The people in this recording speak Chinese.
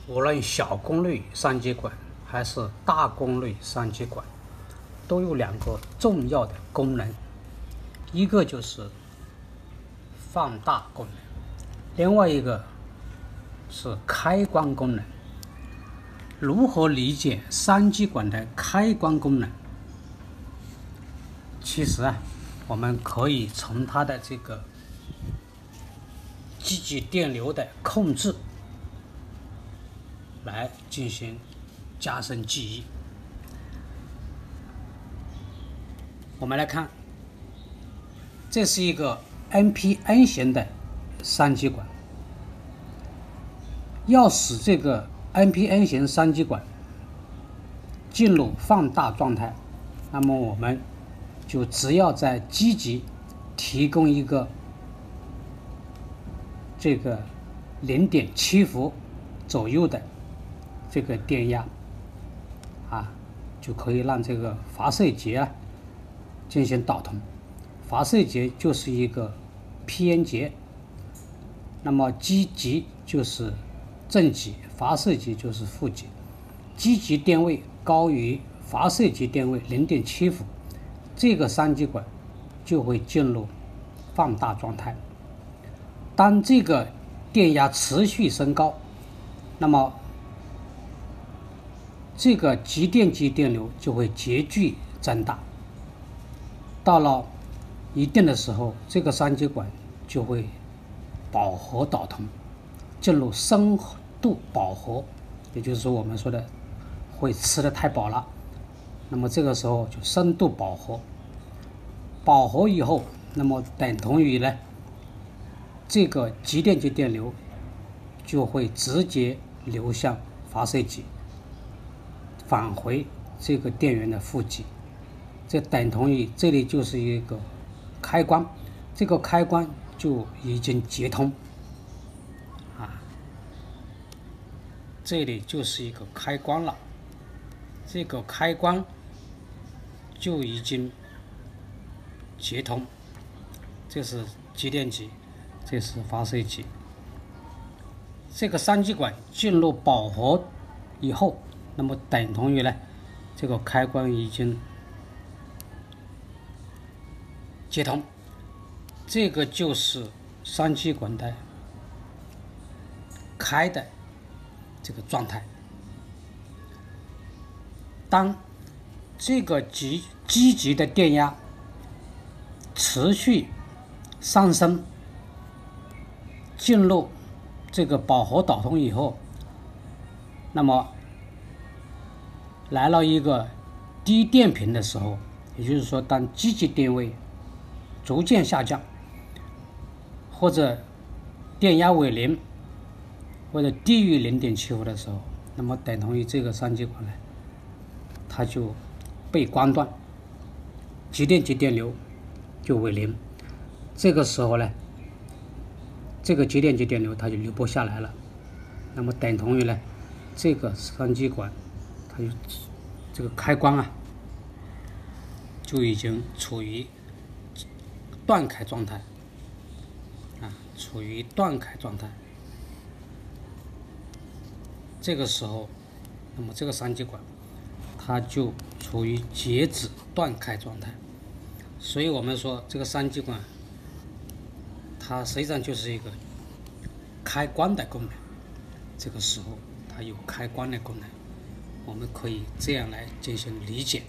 无论小功率三极管还是大功率三极管，都有两个重要的功能，一个就是放大功能，另外一个是开关功能。如何理解三极管的开关功能？其实我们可以从它的这个积极电流的控制来进行加深记忆。我们来看，这是一个 NPN 型的三极管。要使这个 NPN 型三极管进入放大状态，那么我们就只要在积极提供一个这个 0.7 伏左右的这个电压就可以让这个发射节进行导通。发射节就是一个 PN 节，那么积极就是正极，发射极就是负极。积极电位高于发射极电位 0.7 伏，这个三极管就会进入放大状态。当这个电压持续升高，那么这个极电极电流就会急剧增大。到了一定的时候，这个三极管就会饱和导通，进入深度饱和，也就是说我们说的会吃得太饱了。那么这个时候就深度饱和，饱和以后，那么等同于呢，这个极电极电流就会直接流向发射极，返回这个电源的负极。这等同于这里就是一个开关，这个开关就已经接通这里就是一个开关了，这个开关就已经接通，这是极电极，这是发射极。这个三极管进入饱和以后，那么等同于呢，这个开关已经接通，这个就是三极管的开的这个状态。当这个积极的电压持续上升，进入这个饱和导通以后，那么来了一个低电平的时候，也就是说，当积极电位逐渐下降，或者电压为0，或者低于 0.7 伏的时候，那么等同于这个三极管呢，它就被关断，极电极电流就为0。这个时候呢，这个极电极电流它就流不下来了，那么等同于呢，这个三极管它就这个开关就已经处于断开状态处于断开状态。这个时候，那么这个三极管它就处于截止断开状态。所以我们说这个三极管它实际上就是一个开关的功能，这个时候它有开关的功能，我们可以这样来进行理解。